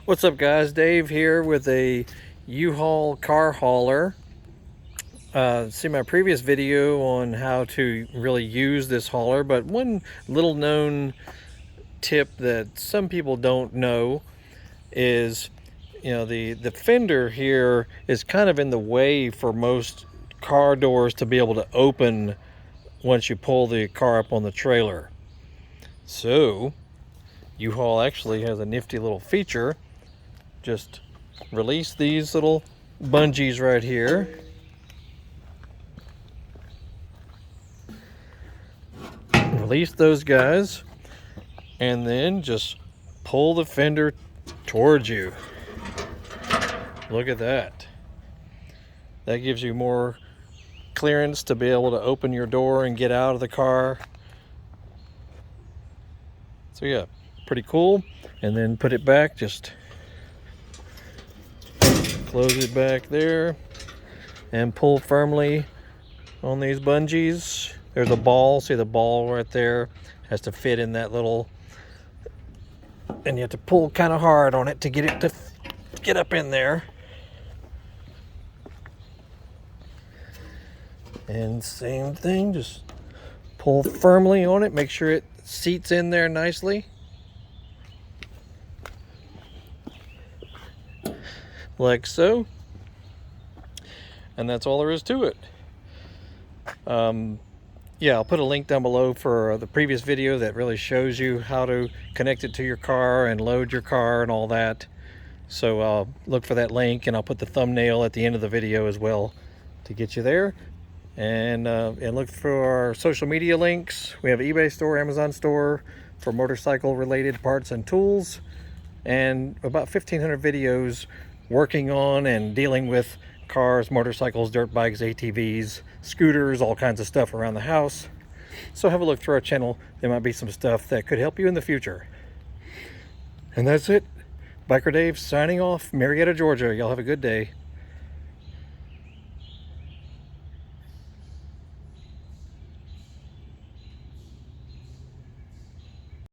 What's up, guys? Dave here with a U-Haul car hauler. See my previous video on how to really use this hauler, but one little known tip that some people don't know is, the fender here is kind of in the way for most car doors to be able to open once you pull the car up on the trailer. So U-Haul actually has a nifty little feature. Just release these little bungees right here. Release those guys, and then just pull the fender towards you. Look at that. That gives you more clearance to be able to open your door and get out of the car. So yeah, pretty cool. And then put it back, just close it back there and pull firmly on these bungees. There's a ball, see the ball right there? Has to fit in that little, and you have to pull kind of hard on it to get it to get up in there. And same thing, just pull firmly on it, make sure it seats in there nicely. Like so. And that's all there is to it. Yeah, I'll put a link down below for the previous video that really shows you how to connect it to your car and load your car and all that. So look for that link, and I'll put the thumbnail at the end of the video as well to get you there. And look for our social media links. We have an eBay store, Amazon store for motorcycle related parts and tools, and about 1,500 videos working on and dealing with cars, motorcycles, dirt bikes, ATVs, scooters, all kinds of stuff around the house. So have a look through our channel. There might be some stuff that could help you in the future. And that's it. Biker Dave signing off, Marietta, Georgia. Y'all have a good day.